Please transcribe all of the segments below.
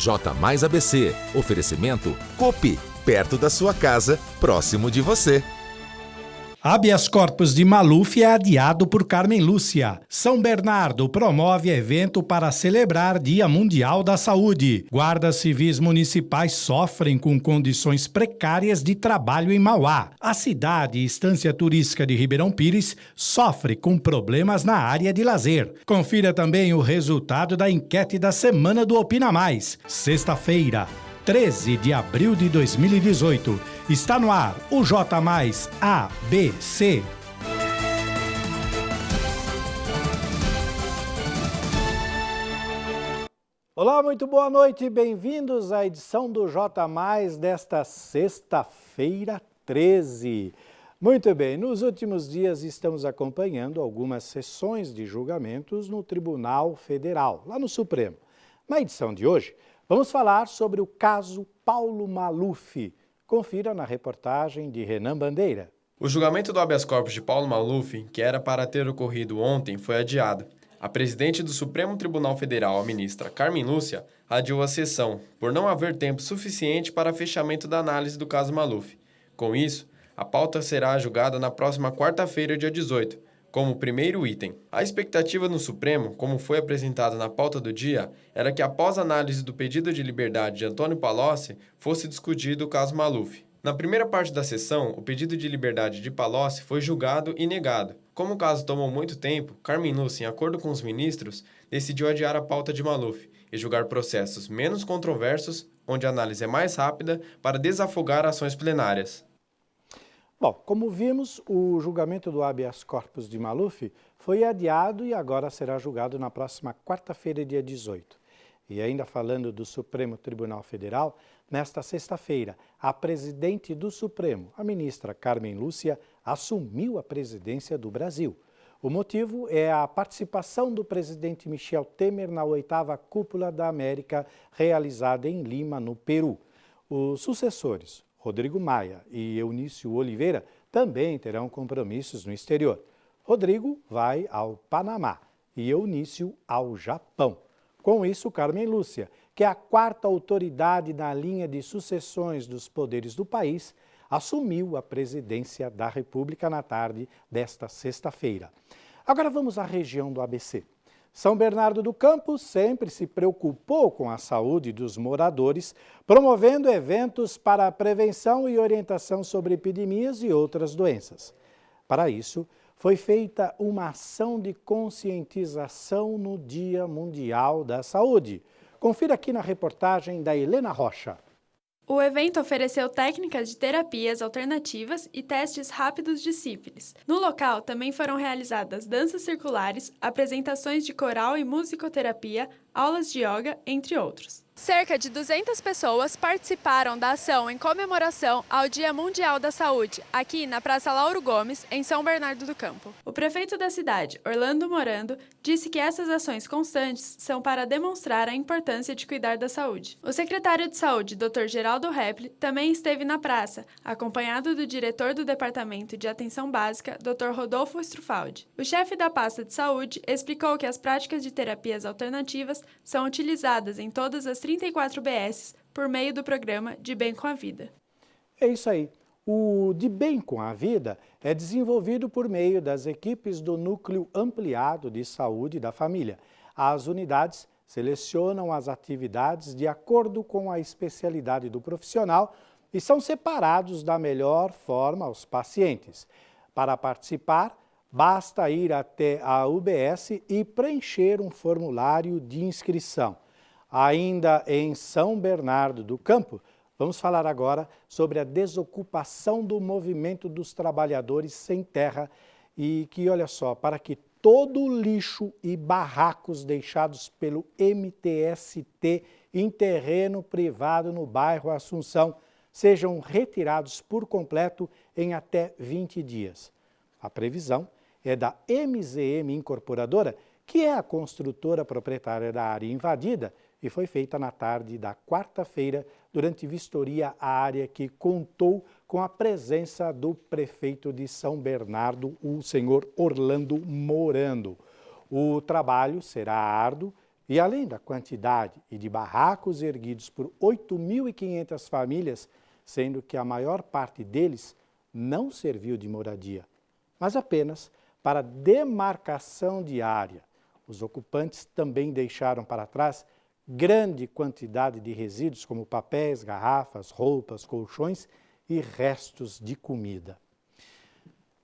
J mais ABC. Oferecimento Copi, perto da sua casa, próximo de você. Habeas corpus de Maluf é adiado por Carmen Lúcia. São Bernardo promove evento para celebrar Dia Mundial da Saúde. Guardas civis municipais sofrem com condições precárias de trabalho em Mauá. A cidade e estância turística de Ribeirão Pires sofre com problemas na área de lazer. Confira também o resultado da enquete da semana do Opina Mais. Sexta-feira, 13 de abril de 2018. Está no ar o J mais ABC. Olá, muito boa noite. Bem-vindos à edição do J mais desta sexta-feira 13. Muito bem, nos últimos dias estamos acompanhando algumas sessões de julgamentos no Tribunal Federal, lá no Supremo. Na edição de hoje, vamos falar sobre o caso Paulo Maluf. Confira na reportagem de Renan Bandeira. O julgamento do habeas corpus de Paulo Maluf, que era para ter ocorrido ontem, foi adiado. A presidente do Supremo Tribunal Federal, a ministra Carmen Lúcia, adiou a sessão, por não haver tempo suficiente para fechamento da análise do caso Maluf. Com isso, a pauta será julgada na próxima quarta-feira, dia 18, como primeiro item. A expectativa no Supremo, como foi apresentada na pauta do dia, era que após a análise do pedido de liberdade de Antônio Palocci, fosse discutido o caso Maluf. Na primeira parte da sessão, o pedido de liberdade de Palocci foi julgado e negado. Como o caso tomou muito tempo, Carmen Lúcia, em acordo com os ministros, decidiu adiar a pauta de Maluf e julgar processos menos controversos, onde a análise é mais rápida, para desafogar ações plenárias. Bom, como vimos, o julgamento do habeas corpus de Maluf foi adiado e agora será julgado na próxima quarta-feira, dia 18. E ainda falando do Supremo Tribunal Federal, nesta sexta-feira, a presidente do Supremo, a ministra Carmen Lúcia, assumiu a presidência do Brasil. O motivo é a participação do presidente Michel Temer na 8ª Cúpula da América, realizada em Lima, no Peru. Os sucessores, Rodrigo Maia e Eunício Oliveira, também terão compromissos no exterior. Rodrigo vai ao Panamá e Eunício ao Japão. Com isso, Carmen Lúcia, que é a 4ª autoridade na linha de sucessões dos poderes do país, assumiu a presidência da República na tarde desta sexta-feira. Agora vamos à região do ABC. São Bernardo do Campo sempre se preocupou com a saúde dos moradores, promovendo eventos para a prevenção e orientação sobre epidemias e outras doenças. Para isso, foi feita uma ação de conscientização no Dia Mundial da Saúde. Confira aqui na reportagem da Helena Rocha. O evento ofereceu técnicas de terapias alternativas e testes rápidos de sífilis. No local também foram realizadas danças circulares, apresentações de coral e musicoterapia, aulas de yoga, entre outros. Cerca de 200 pessoas participaram da ação em comemoração ao Dia Mundial da Saúde, aqui na Praça Lauro Gomes, em São Bernardo do Campo. O prefeito da cidade, Orlando Morando, disse que essas ações constantes são para demonstrar a importância de cuidar da saúde. O secretário de Saúde, Dr. Geraldo Repli, também esteve na praça, acompanhado do diretor do Departamento de Atenção Básica, Dr. Rodolfo Strufaldi. O chefe da pasta de saúde explicou que as práticas de terapias alternativas são utilizadas em todas as 34 UBSs por meio do programa De Bem com a Vida. É isso aí. O De Bem com a Vida é desenvolvido por meio das equipes do Núcleo Ampliado de Saúde da Família. As unidades selecionam as atividades de acordo com a especialidade do profissional e são separados da melhor forma aos pacientes. Para participar, basta ir até a UBS e preencher um formulário de inscrição. Ainda em São Bernardo do Campo, vamos falar agora sobre a desocupação do movimento dos trabalhadores sem terra e que, olha só, para que todo o lixo e barracos deixados pelo MTST em terreno privado no bairro Assunção sejam retirados por completo em até 20 dias. A previsão é da MZM Incorporadora, que é a construtora proprietária da área invadida, e foi feita na tarde da quarta-feira, durante vistoria à área que contou com a presença do prefeito de São Bernardo, o senhor Orlando Morando. O trabalho será árduo, E além da quantidade e de barracos erguidos por 8.500 famílias, sendo que a maior parte deles não serviu de moradia, mas apenas para demarcação de área. Os ocupantes também deixaram para trás grande quantidade de resíduos como papéis, garrafas, roupas, colchões e restos de comida.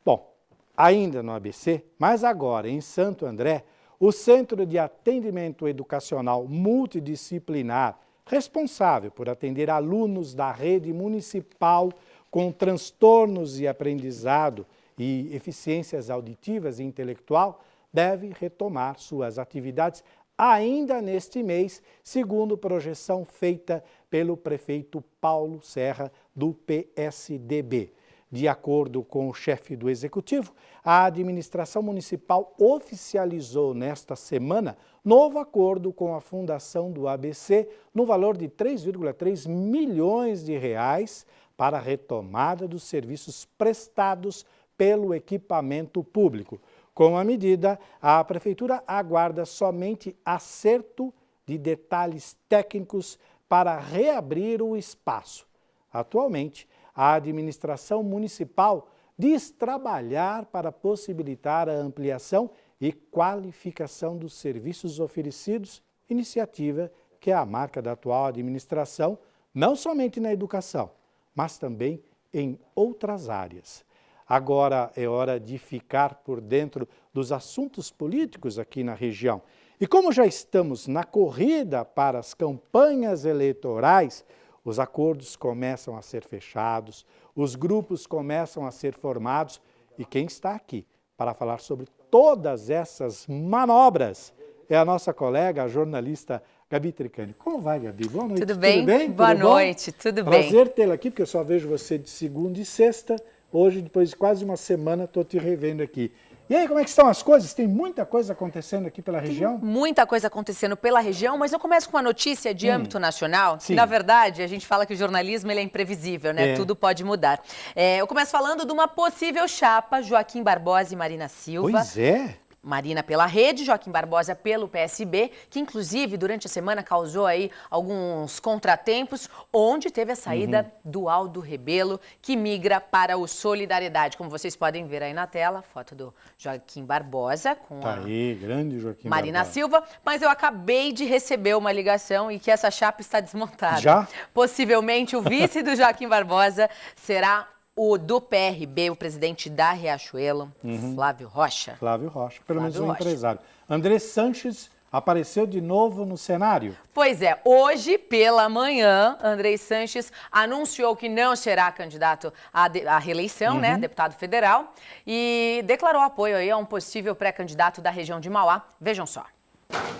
Bom, ainda no ABC, mas agora em Santo André, o Centro de Atendimento Educacional Multidisciplinar, responsável por atender alunos da rede municipal com transtornos de aprendizado e eficiências auditivas e intelectual, deve retomar suas atividades ainda neste mês, segundo projeção feita pelo prefeito Paulo Serra, do PSDB. De acordo com o chefe do Executivo, a administração municipal oficializou nesta semana novo acordo com a Fundação do ABC no valor de 3,3 milhões de reais para a retomada dos serviços prestados pelo equipamento público. Com a medida, a Prefeitura aguarda somente acerto de detalhes técnicos para reabrir o espaço. Atualmente, a administração municipal diz trabalhar para possibilitar a ampliação e qualificação dos serviços oferecidos, iniciativa que é a marca da atual administração, não somente na educação, mas também em outras áreas. Agora é hora de ficar por dentro dos assuntos políticos aqui na região. E como já estamos na corrida para as campanhas eleitorais, os acordos começam a ser fechados, os grupos começam a ser formados e quem está aqui para falar sobre todas essas manobras é a nossa colega, a jornalista Gabi Tricani. Como vai, Gabi? Boa noite. Tudo bem? Tudo bem? Boa Tudo bom? noite, tudo bem. Prazer tê-la aqui, porque eu só vejo você de segunda e sexta. Hoje, depois de quase uma semana, estou te revendo aqui. E aí, como é que estão as coisas? Tem muita coisa acontecendo aqui pela região? Muita coisa acontecendo pela região, mas eu começo com uma notícia de âmbito nacional. Sim. Que, na verdade, a gente fala que o jornalismo ele é imprevisível, né? Tudo pode mudar. Eu começo falando de uma possível chapa, Joaquim Barbosa e Marina Silva. Pois é. Marina pela Rede, Joaquim Barbosa pelo PSB, que inclusive durante a semana causou aí alguns contratempos, onde teve a saída do Aldo Rebelo, que migra para o Solidariedade. Como vocês podem ver aí na tela, foto do Joaquim Barbosa com Tá aí, grande Joaquim Marina Barbosa. Silva, mas eu acabei de receber uma ligação e que essa chapa está desmontada. Já? Possivelmente o vice do Joaquim Barbosa será o do PRB, o presidente da Riachuelo, Flávio Rocha. Flávio Rocha, pelo menos Flávio um Rocha. empresário. André Sanches apareceu de novo no cenário. Pois é, hoje pela manhã, Andrei Sanches anunciou que não será candidato à reeleição, né, deputado federal, e declarou apoio aí a um possível pré-candidato da região de Mauá. Vejam só.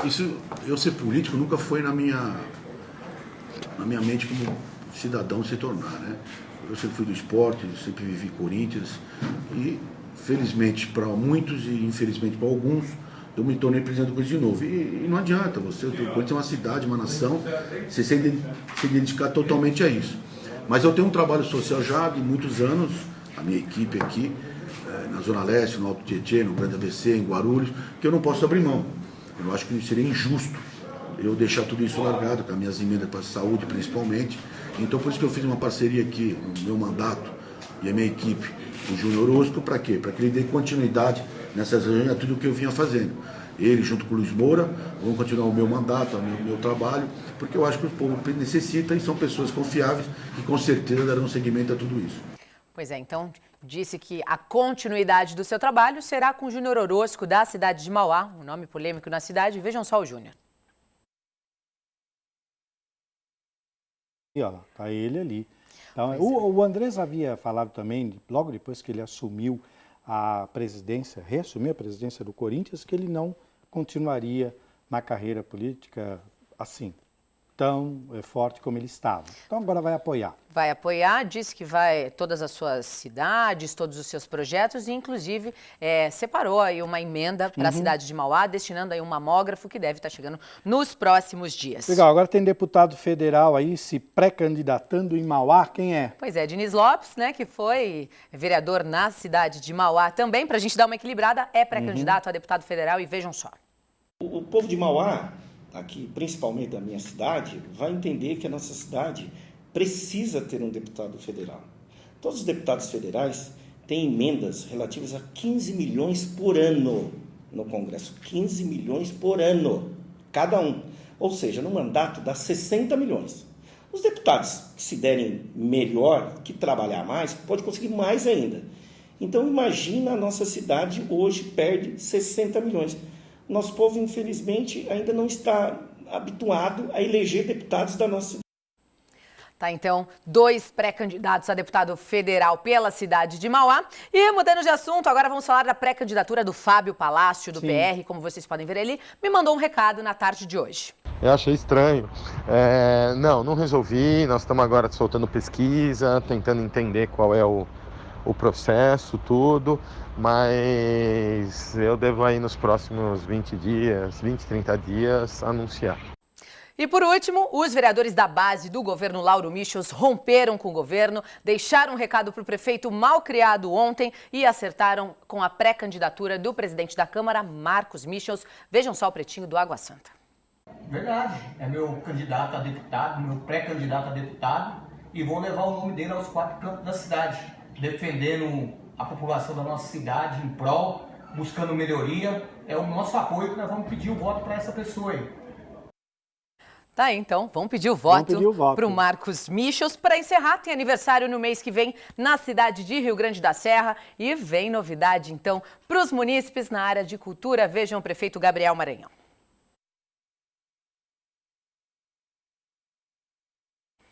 Isso, eu ser político nunca foi na minha mente como cidadão se tornar, né? Eu sempre fui do esporte, sempre vivi Corinthians e, felizmente para muitos e infelizmente para alguns, eu me tornei presidente do Corinthians de novo. E não adianta, o Corinthians é uma cidade, uma nação, você se dedicar totalmente a isso. Mas eu tenho um trabalho social já de muitos anos, a minha equipe aqui, na Zona Leste, no Alto Tietê, no Grande ABC, em Guarulhos, que eu não posso abrir mão. Eu acho que seria injusto eu deixar tudo isso largado, com as minhas emendas para a saúde principalmente. Então por isso que eu fiz uma parceria aqui no meu mandato e a minha equipe, o Júnior Orozco, para quê? Para que ele dê continuidade nessas reuniões a tudo o que eu vinha fazendo. Ele, junto com o Luiz Moura, vão continuar o meu mandato, o meu trabalho, porque eu acho que o povo necessita e são pessoas confiáveis que com certeza darão seguimento a tudo isso. Pois é, então disse que a continuidade do seu trabalho será com o Júnior Orozco, da cidade de Mauá, um nome polêmico na cidade. Vejam só o Júnior. E ó, tá ele ali. Então, o Andrés havia falado também, logo depois que ele assumiu a presidência, reassumiu a presidência do Corinthians, que ele não continuaria na carreira política assim, tão forte como ele estava. Então agora vai apoiar. Vai apoiar, disse que vai todas as suas cidades, todos os seus projetos e inclusive separou aí uma emenda para a cidade de Mauá, destinando aí um mamógrafo que deve estar chegando nos próximos dias. Legal, agora tem deputado federal aí se pré-candidatando em Mauá, quem é? Pois é, Diniz Lopes, né, que foi vereador na cidade de Mauá também, para a gente dar uma equilibrada, é pré-candidato a deputado federal e vejam só. O povo de Mauá aqui, principalmente da minha cidade, vai entender que a nossa cidade precisa ter um deputado federal. Todos os deputados federais têm emendas relativas a 15 milhões por ano no Congresso. 15 milhões por ano, cada um. Ou seja, no mandato dá 60 milhões. Os deputados que se derem melhor, que trabalhar mais, pode conseguir mais ainda. Então, imagina a nossa cidade hoje perde 60 milhões. Nosso povo, infelizmente, ainda não está habituado a eleger deputados da nossa cidade. Tá, então, 2 pré-candidatos a deputado federal pela cidade de Mauá. E mudando de assunto, agora vamos falar da pré-candidatura do Fábio Palácio, do PR. Como vocês podem ver, ele me mandou um recado na tarde de hoje. Eu achei estranho. Não resolvi. Nós estamos agora soltando pesquisa, tentando entender qual é o processo, tudo. Mas eu devo aí nos próximos 20 dias, 20, 30 dias, anunciar. E por último, os vereadores da base do governo Lauro Michels romperam com o governo, deixaram um recado para o prefeito Malcriado ontem e acertaram com a pré-candidatura do presidente da Câmara, Marcos Michels. Vejam só o pretinho do Água Santa. Verdade, é meu candidato a deputado, meu pré-candidato a deputado, e vou levar o nome dele aos 4 cantos da cidade, defendendo a população da nossa cidade em prol, buscando melhoria. É o nosso apoio que nós vamos pedir o voto para essa pessoa aí. Tá aí, então, vamos pedir o voto para o Marcos Michels. Para encerrar, tem aniversário no mês que vem na cidade de Rio Grande da Serra e vem novidade, então, para os munícipes na área de cultura. Vejam o prefeito Gabriel Maranhão.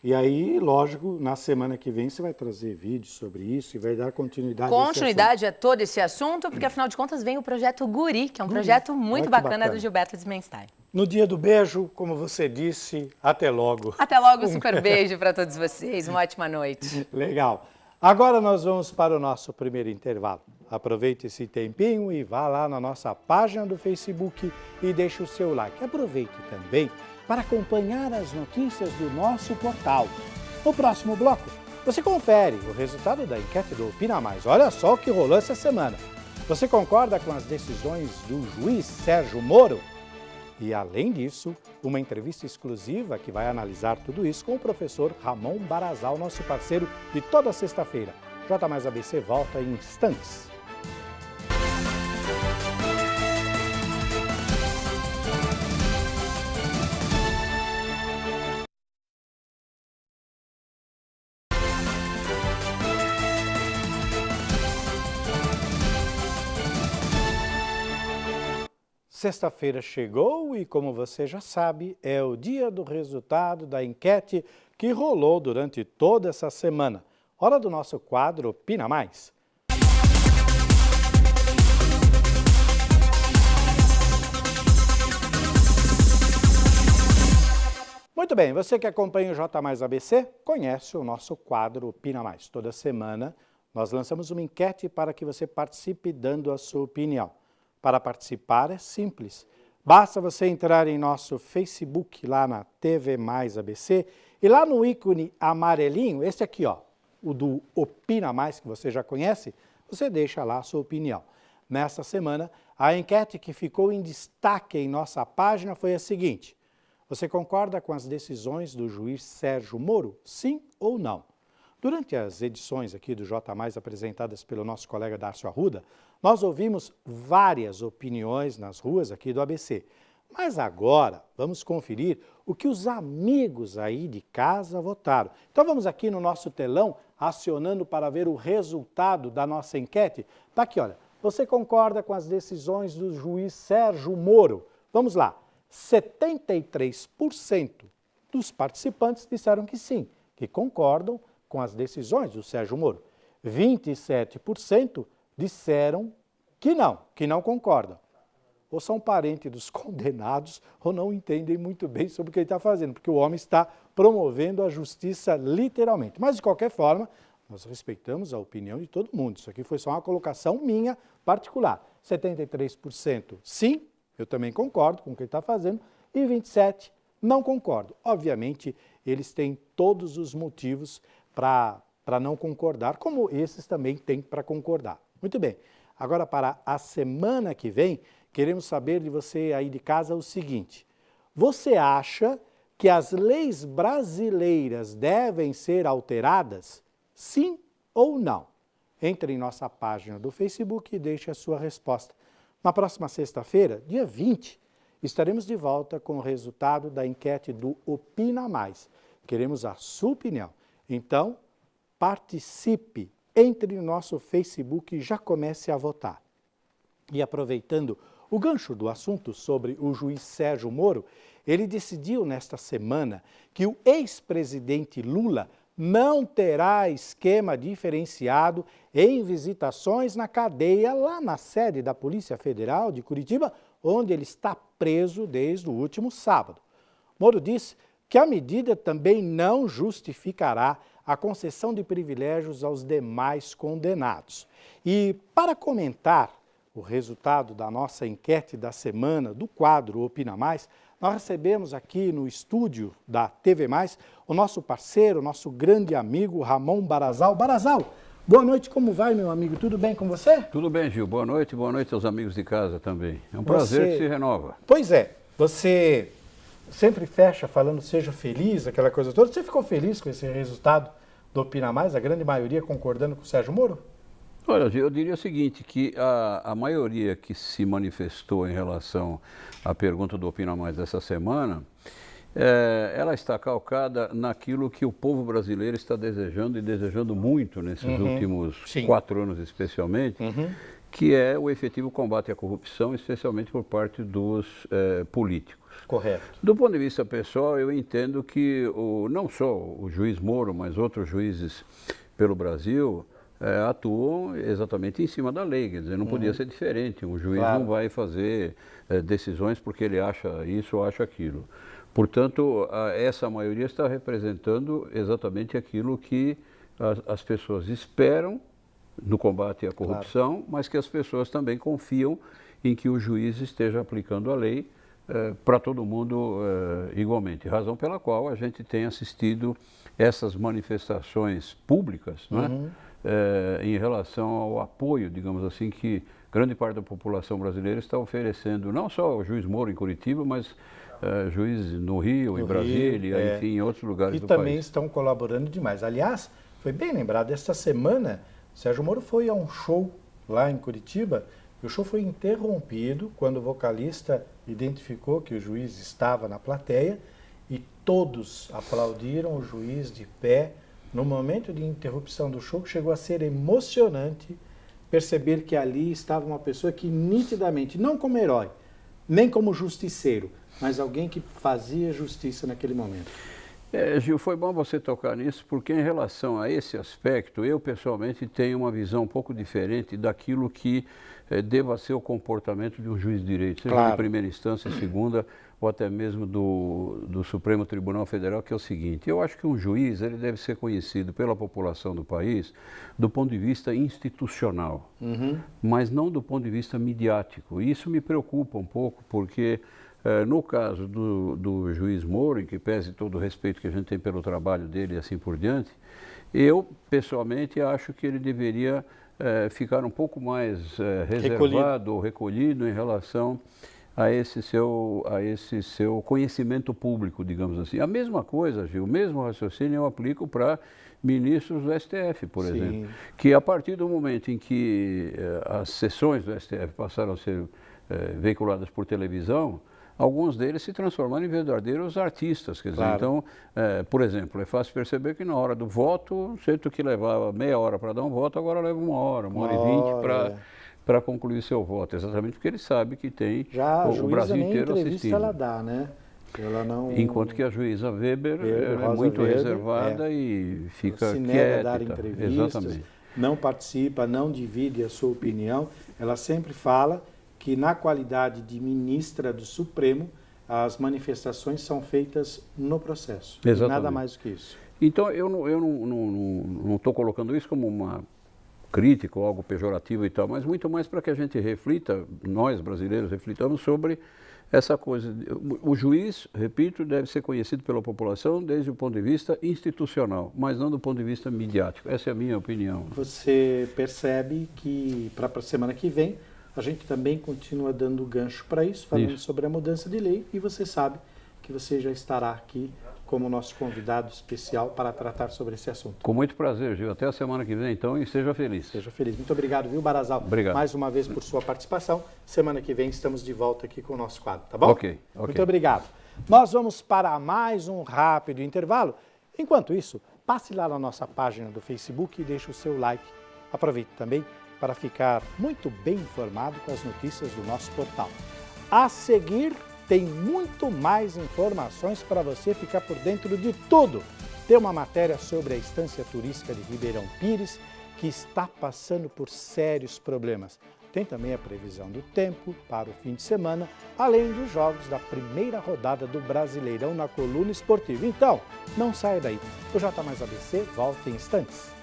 E aí, lógico, na semana que vem você vai trazer vídeos sobre isso e vai dar continuidade a todo esse assunto, porque afinal de contas vem o projeto Guri, que é um projeto muito bacana do Gilberto Dismenstein. No dia do beijo, como você disse, até logo. Até logo, super beijo para todos vocês, uma ótima noite. Legal. Agora nós vamos para o nosso primeiro intervalo. Aproveite esse tempinho e vá lá na nossa página do Facebook e deixe o seu like. Aproveite também para acompanhar as notícias do nosso portal. No próximo bloco, você confere o resultado da enquete do Opina Mais. Olha só o que rolou essa semana. Você concorda com as decisões do juiz Sérgio Moro? E, além disso, uma entrevista exclusiva que vai analisar tudo isso com o professor Ramon Barazal, nosso parceiro de toda sexta-feira. J mais ABC volta em instantes. Sexta-feira chegou e, como você já sabe, é o dia do resultado da enquete que rolou durante toda essa semana. Hora do nosso quadro Opina Mais. Muito bem, você que acompanha o J mais ABC conhece o nosso quadro Opina Mais. Toda semana nós lançamos uma enquete para que você participe dando a sua opinião. Para participar é simples, basta você entrar em nosso Facebook, lá na TV Mais ABC, e lá no ícone amarelinho, esse aqui, ó, o do Opina Mais, que você já conhece, você deixa lá a sua opinião. Nessa semana, a enquete que ficou em destaque em nossa página foi a seguinte: você concorda com as decisões do juiz Sérgio Moro, sim ou não? Durante as edições aqui do J+, apresentadas pelo nosso colega Darcio Arruda, nós ouvimos várias opiniões nas ruas aqui do ABC. Mas agora vamos conferir o que os amigos aí de casa votaram. Então vamos aqui no nosso telão, acionando para ver o resultado da nossa enquete. Tá aqui, olha, você concorda com as decisões do juiz Sérgio Moro? Vamos lá, 73% dos participantes disseram que sim, que concordam com as decisões do Sérgio Moro. 27% disseram que não concordam. Ou são parentes dos condenados ou não entendem muito bem sobre o que ele está fazendo, porque o homem está promovendo a justiça literalmente. Mas, de qualquer forma, nós respeitamos a opinião de todo mundo. Isso aqui foi só uma colocação minha particular. 73% sim, eu também concordo com o que ele está fazendo, e 27% não concordo. Obviamente, eles têm todos os motivos para não concordar, como esses também têm para concordar. Muito bem, agora para a semana que vem, queremos saber de você aí de casa o seguinte: você acha que as leis brasileiras devem ser alteradas? Sim ou não? Entre em nossa página do Facebook e deixe a sua resposta. Na próxima sexta-feira, dia 20, estaremos de volta com o resultado da enquete do Opina Mais. Queremos a sua opinião. Então, participe, entre no nosso Facebook e já comece a votar. E aproveitando o gancho do assunto sobre o juiz Sérgio Moro, ele decidiu nesta semana que o ex-presidente Lula não terá esquema diferenciado em visitações na cadeia lá na sede da Polícia Federal de Curitiba, onde ele está preso desde o último sábado. Moro disse que a medida também não justificará a concessão de privilégios aos demais condenados. E para comentar o resultado da nossa enquete da semana do quadro Opina Mais, nós recebemos aqui no estúdio da TV Mais o nosso parceiro, nosso grande amigo Ramon Barazal. Barazal, boa noite, como vai, meu amigo? Tudo bem com você? Tudo bem, Gil. Boa noite aos amigos de casa também. É um prazer que se renova. Pois é, você sempre fecha falando seja feliz, aquela coisa toda. Você ficou feliz com esse resultado do Opina Mais, a grande maioria concordando com o Sérgio Moro? Olha, eu diria o seguinte, que a maioria que se manifestou em relação à pergunta do Opina Mais dessa semana, ela está calcada naquilo que o povo brasileiro está desejando e desejando muito nesses últimos 4 anos especialmente, que é o efetivo combate à corrupção, especialmente por parte dos políticos. Correto. Do ponto de vista pessoal, eu entendo que não só o juiz Moro, mas outros juízes pelo Brasil atuam exatamente em cima da lei, quer dizer, não podia ser diferente. Um juiz não vai fazer decisões porque ele acha isso ou acha aquilo. Portanto, essa maioria está representando exatamente aquilo que as pessoas esperam no combate à corrupção, mas que as pessoas também confiam em que o juiz esteja aplicando a lei para todo mundo igualmente. Razão pela qual a gente tem assistido essas manifestações públicas, não é? Em relação ao apoio, digamos assim, que grande parte da população brasileira está oferecendo, não só ao juiz Moro em Curitiba, mas juízes no Rio, em Brasília, enfim, em outros lugares do país. E também estão colaborando demais. Aliás, foi bem lembrado, esta semana, Sérgio Moro foi a um show lá em Curitiba, e o show foi interrompido quando o vocalista identificou que o juiz estava na plateia e todos aplaudiram o juiz de pé. No momento de interrupção do show, chegou a ser emocionante perceber que ali estava uma pessoa que nitidamente, não como herói, nem como justiceiro, mas alguém que fazia justiça naquele momento. Gil, foi bom você tocar nisso, porque em relação a esse aspecto, eu pessoalmente tenho uma visão um pouco diferente daquilo que deva ser o comportamento de um juiz de direito, seja de primeira instância, segunda ou até mesmo do Supremo Tribunal Federal, que é o seguinte: eu acho que um juiz ele deve ser conhecido pela população do país do ponto de vista institucional, mas não do ponto de vista midiático. E isso me preocupa um pouco, porque no caso do juiz Moro, em que pese todo o respeito que a gente tem pelo trabalho dele e assim por diante, eu pessoalmente acho que ele deveria ficar um pouco mais reservado ou recolhido em relação a esse seu conhecimento público, digamos assim. A mesma coisa, Gil, o mesmo raciocínio eu aplico para ministros do STF, por exemplo, que a partir do momento em que as sessões do STF passaram a ser veiculadas por televisão, alguns deles se transformaram em verdadeiros artistas. Quer dizer, então, por exemplo, é fácil perceber que na hora do voto, certo que levava meia hora para dar um voto, agora leva uma hora e 20 para concluir seu voto, exatamente porque ele sabe que tem o Brasil inteiro assistindo. Ela dá, né? Ela não... Enquanto que a juíza Weber é muito reservada e fica se nega quieta. A dar entrevistas, exatamente. Não participa, não divide a sua opinião. Ela sempre fala que na qualidade de ministra do Supremo, as manifestações são feitas no processo. Exatamente. E nada mais do que isso. Então, eu não estou colocando isso como uma crítica ou algo pejorativo e tal, mas muito mais para que a gente reflita, nós brasileiros reflitamos sobre essa coisa. O juiz, repito, deve ser conhecido pela população desde o ponto de vista institucional, mas não do ponto de vista midiático. Essa é a minha opinião. Você percebe que para a semana que vem a gente também continua dando gancho para isso, falando sobre a mudança de lei, e você sabe que você já estará aqui como nosso convidado especial para tratar sobre esse assunto. Com muito prazer, Gil. Até a semana que vem, então, e seja feliz. Seja feliz. Muito obrigado, viu, Barazal? Obrigado. Mais uma vez por sua participação. Semana que vem estamos de volta aqui com o nosso quadro, tá bom? Ok. Muito obrigado. Nós vamos para mais um rápido intervalo. Enquanto isso, passe lá na nossa página do Facebook e deixe o seu like. Aproveite também para ficar muito bem informado com as notícias do nosso portal. A seguir, tem muito mais informações para você ficar por dentro de tudo. Tem uma matéria sobre a estância turística de Ribeirão Pires, que está passando por sérios problemas. Tem também a previsão do tempo para o fim de semana, além dos jogos da primeira rodada do Brasileirão na coluna esportiva. Então, não saia daí. O J mais ABC volta em instantes.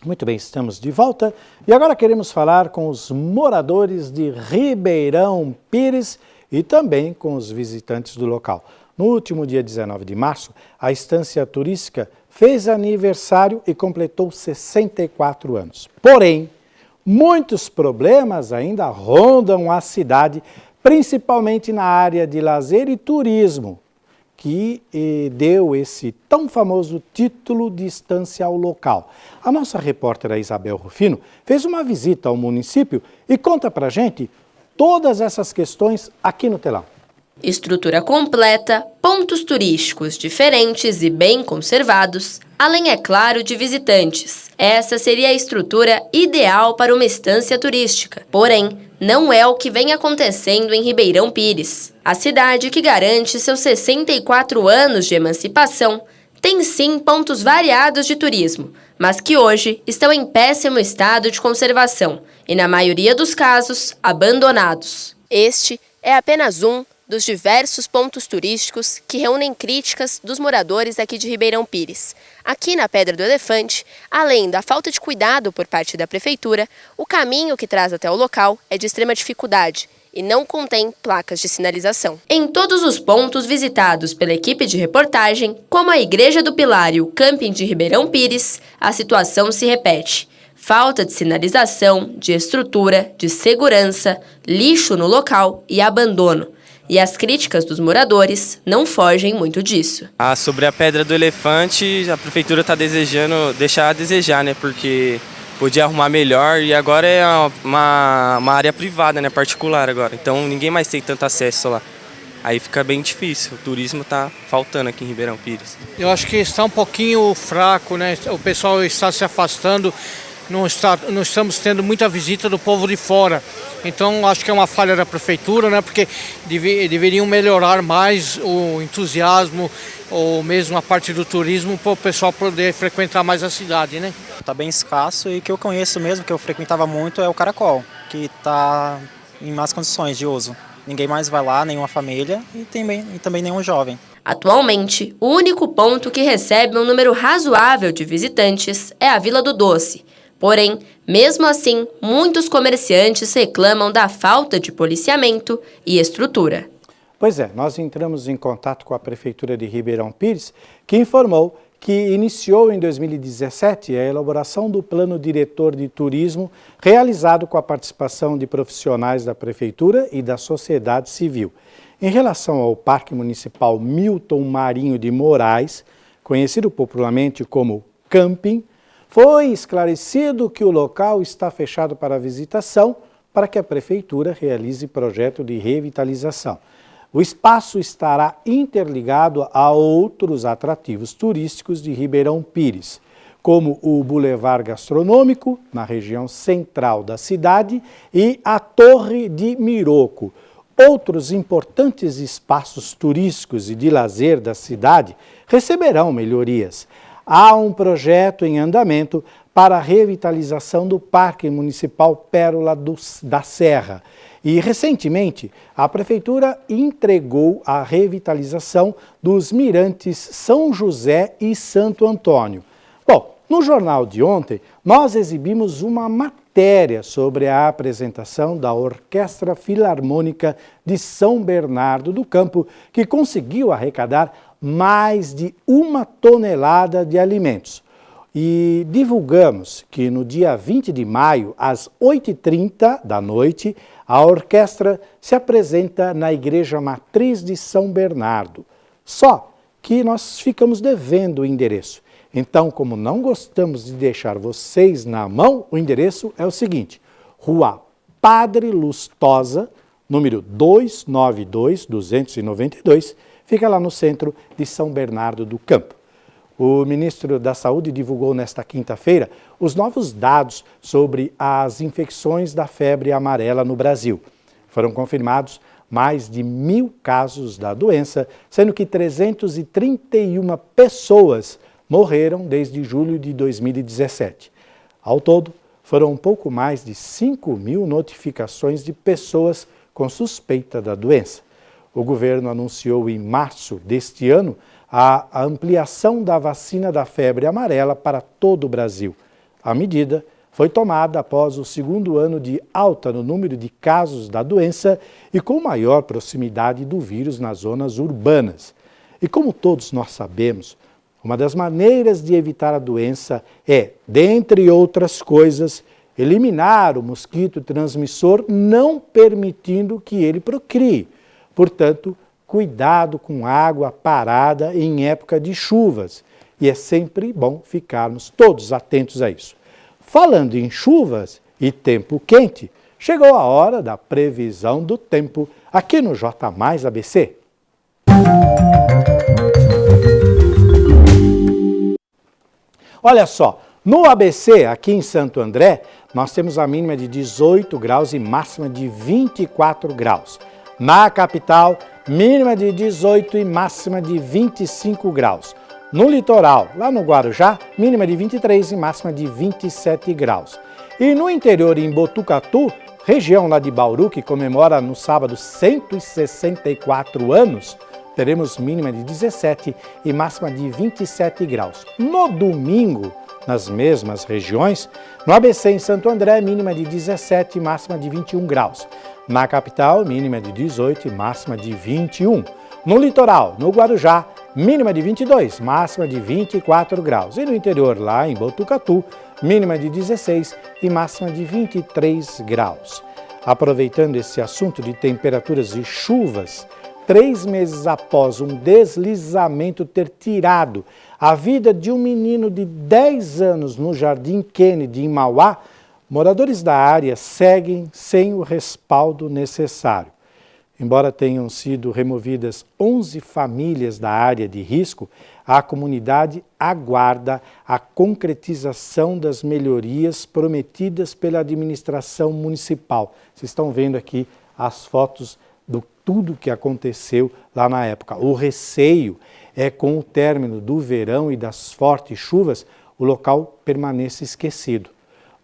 Muito bem, estamos de volta e agora queremos falar com os moradores de Ribeirão Pires e também com os visitantes do local. No último dia 19 de março, a estância turística fez aniversário e completou 64 anos. Porém, muitos problemas ainda rondam a cidade, principalmente na área de lazer e turismo, que deu esse tão famoso título de estância ao local. A nossa repórter Isabel Rufino fez uma visita ao município e conta pra gente todas essas questões aqui no telão. Estrutura completa, pontos turísticos diferentes e bem conservados, além, é claro, de visitantes. Essa seria a estrutura ideal para uma estância turística. Porém, não é o que vem acontecendo em Ribeirão Pires. A cidade, que garante seus 64 anos de emancipação, tem sim pontos variados de turismo, mas que hoje estão em péssimo estado de conservação e, na maioria dos casos, abandonados. Este é apenas um dos diversos pontos turísticos que reúnem críticas dos moradores aqui de Ribeirão Pires. Aqui na Pedra do Elefante, além da falta de cuidado por parte da prefeitura, o caminho que traz até o local é de extrema dificuldade e não contém placas de sinalização. Em todos os pontos visitados pela equipe de reportagem, como a Igreja do Pilar e o camping de Ribeirão Pires, a situação se repete. Falta de sinalização, de estrutura, de segurança, lixo no local e abandono. E as críticas dos moradores não fogem muito disso. Sobre a Pedra do Elefante, a prefeitura está desejando deixar a desejar, né? Porque podia arrumar melhor e agora é uma área privada, né? Particular agora. Então ninguém mais tem tanto acesso lá. Aí fica bem difícil. O turismo está faltando aqui em Ribeirão Pires. Eu acho que está um pouquinho fraco, né? O pessoal está se afastando. Não estamos tendo muita visita do povo de fora. Então, acho que é uma falha da prefeitura, né? Porque deveriam melhorar mais o entusiasmo ou mesmo a parte do turismo para o pessoal poder frequentar mais a cidade, né? Está bem escasso e que eu conheço mesmo, que eu frequentava muito, é o Caracol, que está em más condições de uso. Ninguém mais vai lá, nenhuma família e também nenhum jovem. Atualmente, o único ponto que recebe um número razoável de visitantes é a Vila do Doce. Porém, mesmo assim, muitos comerciantes reclamam da falta de policiamento e estrutura. Pois é, nós entramos em contato com a Prefeitura de Ribeirão Pires, que informou que iniciou em 2017 a elaboração do Plano Diretor de Turismo, realizado com a participação de profissionais da Prefeitura e da sociedade civil. Em relação ao Parque Municipal Milton Marinho de Moraes, conhecido popularmente como Camping, foi esclarecido que o local está fechado para visitação para que a Prefeitura realize projeto de revitalização. O espaço estará interligado a outros atrativos turísticos de Ribeirão Pires, como o Boulevard Gastronômico, na região central da cidade, e a Torre de Miroco. Outros importantes espaços turísticos e de lazer da cidade receberão melhorias. Há um projeto em andamento para a revitalização do Parque Municipal Pérola da Serra. E, recentemente, a Prefeitura entregou a revitalização dos mirantes São José e Santo Antônio. Bom, no jornal de ontem, nós exibimos uma matéria sobre a apresentação da Orquestra Filarmônica de São Bernardo do Campo, que conseguiu arrecadar mais de 1 tonelada de alimentos. E divulgamos que no dia 20 de maio, às 8h30 da noite, a orquestra se apresenta na Igreja Matriz de São Bernardo. Só que nós ficamos devendo o endereço. Então, como não gostamos de deixar vocês na mão, o endereço é o seguinte: Rua Padre Lustosa, número 292, fica lá no centro de São Bernardo do Campo. O ministro da Saúde divulgou nesta quinta-feira os novos dados sobre as infecções da febre amarela no Brasil. Foram confirmados mais de 1.000 casos da doença, sendo que 331 pessoas morreram desde julho de 2017. Ao todo, foram um pouco mais de 5.000 notificações de pessoas com suspeita da doença. O governo anunciou em março deste ano a ampliação da vacina da febre amarela para todo o Brasil. A medida foi tomada após o 2º ano de alta no número de casos da doença e com maior proximidade do vírus nas zonas urbanas. E como todos nós sabemos, uma das maneiras de evitar a doença é, dentre outras coisas, eliminar o mosquito transmissor, não permitindo que ele procrie. Portanto, cuidado com água parada em época de chuvas. E é sempre bom ficarmos todos atentos a isso. Falando em chuvas e tempo quente, chegou a hora da previsão do tempo aqui no J Mais ABC. Olha só, no ABC, aqui em Santo André, nós temos a mínima de 18 graus e máxima de 24 graus. Na capital, mínima de 18 e máxima de 25 graus. No litoral, lá no Guarujá, mínima de 23 e máxima de 27 graus. E no interior, em Botucatu, região lá de Bauru, que comemora no sábado 164 anos, teremos mínima de 17 e máxima de 27 graus. No domingo, nas mesmas regiões, no ABC em Santo André, mínima de 17 e máxima de 21 graus. Na capital, mínima de 18 e máxima de 21. No litoral, no Guarujá, mínima de 22, máxima de 24 graus. E no interior, lá em Botucatu, mínima de 16 e máxima de 23 graus. Aproveitando esse assunto de temperaturas e chuvas, 3 meses após um deslizamento ter tirado a vida de um menino de 10 anos no Jardim Kennedy, em Mauá, moradores da área seguem sem o respaldo necessário. Embora tenham sido removidas 11 famílias da área de risco, a comunidade aguarda a concretização das melhorias prometidas pela administração municipal. Vocês estão vendo aqui as fotos do tudo que aconteceu lá na época. O receio é com o término do verão e das fortes chuvas, o local permaneça esquecido.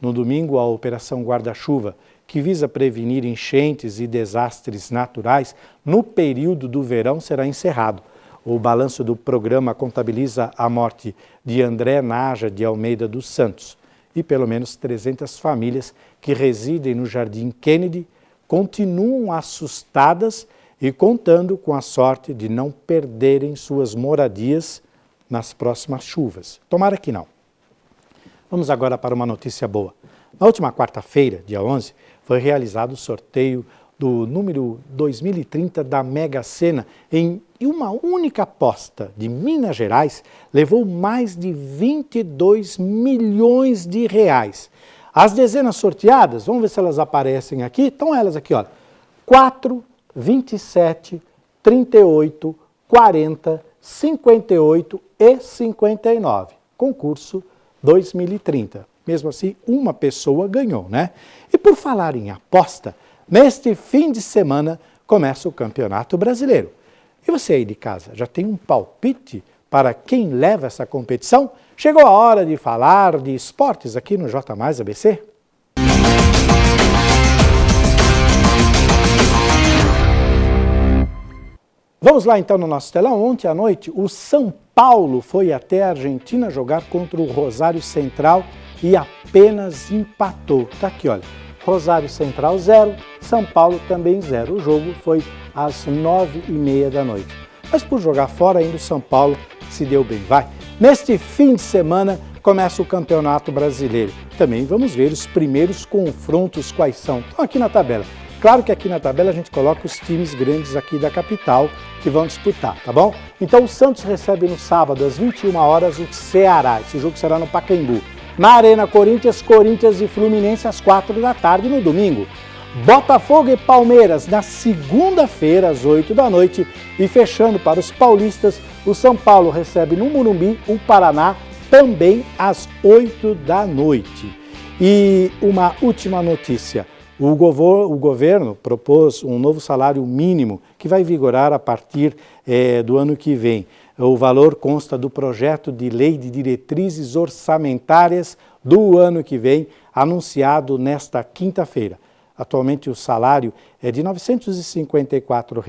No domingo, a Operação Guarda-Chuva, que visa prevenir enchentes e desastres naturais no período do verão, será encerrado. O balanço do programa contabiliza a morte de André Naja de Almeida dos Santos e pelo menos 300 famílias que residem no Jardim Kennedy continuam assustadas e contando com a sorte de não perderem suas moradias nas próximas chuvas. Tomara que não. Vamos agora para uma notícia boa. Na última quarta-feira, dia 11, foi realizado o sorteio do número 2030 da Mega Sena em uma única aposta de Minas Gerais, levou mais de 22 milhões de reais. As dezenas sorteadas, vamos ver se elas aparecem aqui, estão elas aqui, olha, 4, 27, 38, 40, 58 e 59. Concurso 2030. Mesmo assim, uma pessoa ganhou, né? E por falar em aposta, neste fim de semana começa o Campeonato Brasileiro. E você aí de casa, já tem um palpite para quem leva essa competição? Chegou a hora de falar de esportes aqui no J Mais ABC. Vamos lá então no nosso telão. Ontem à noite o São Paulo foi até a Argentina jogar contra o Rosário Central e apenas empatou. Tá aqui, olha. Rosário Central 0, São Paulo também 0. O jogo foi às 9h30 da noite. Mas por jogar fora ainda o São Paulo se deu bem. Vai! Neste fim de semana começa o Campeonato Brasileiro. Também vamos ver os primeiros confrontos quais são. Estão aqui na tabela. Claro que aqui na tabela a gente coloca os times grandes aqui da capital que vão disputar, tá bom? Então o Santos recebe no sábado às 21 horas o Ceará. Esse jogo será no Pacaembu. Na Arena Corinthians, Corinthians e Fluminense às 4 da tarde no domingo. Botafogo e Palmeiras na segunda-feira às 8 da noite. E fechando para os paulistas, o São Paulo recebe no Morumbi o Paraná também às 8 da noite. E uma última notícia. O governo propôs um novo salário mínimo que vai vigorar a partir do ano que vem. O valor consta do projeto de lei de diretrizes orçamentárias do ano que vem, anunciado nesta quinta-feira. Atualmente o salário é de R$ 954.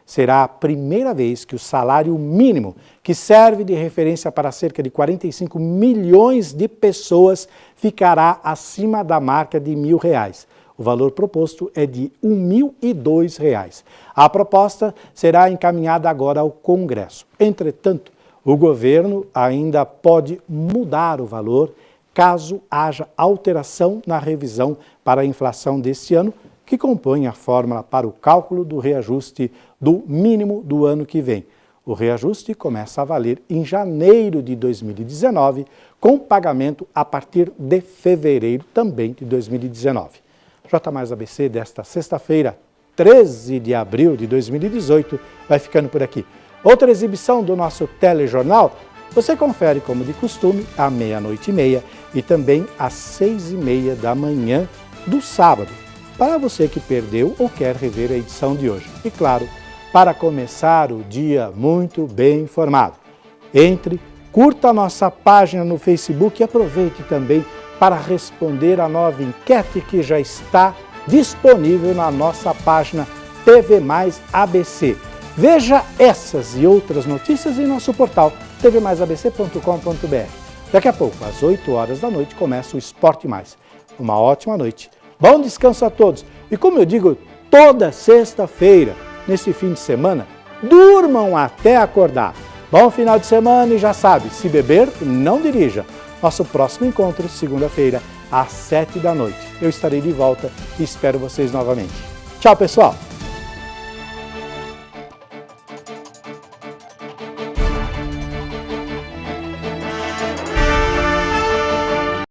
Será a primeira vez que o salário mínimo, que serve de referência para cerca de 45 milhões de pessoas, ficará acima da marca de R$ 1.000. O valor proposto é de R$ 1.002. A proposta será encaminhada agora ao Congresso. Entretanto, o governo ainda pode mudar o valor caso haja alteração na revisão para a inflação deste ano, que compõe a fórmula para o cálculo do reajuste do mínimo do ano que vem. O reajuste começa a valer em janeiro de 2019, com pagamento a partir de fevereiro também de 2019. J Mais ABC desta sexta-feira, 13 de abril de 2018, vai ficando por aqui. Outra exibição do nosso telejornal, você confere como de costume à 00:30 e também às 6h30 da manhã do sábado, para você que perdeu ou quer rever a edição de hoje. E claro, para começar o dia muito bem informado. Entre, curta a nossa página no Facebook e aproveite também para responder a nova enquete que já está disponível na nossa página TV Mais ABC. Veja essas e outras notícias em nosso portal tvmaisabc.com.br. Daqui a pouco, às 8 horas da noite, começa o Esporte Mais. Uma ótima noite, bom descanso a todos e, como eu digo, toda sexta-feira, nesse fim de semana, durmam até acordar. Bom final de semana e já sabe, se beber, não dirija. Nosso próximo encontro, segunda-feira, às 7 da noite. Eu estarei de volta e espero vocês novamente. Tchau, pessoal!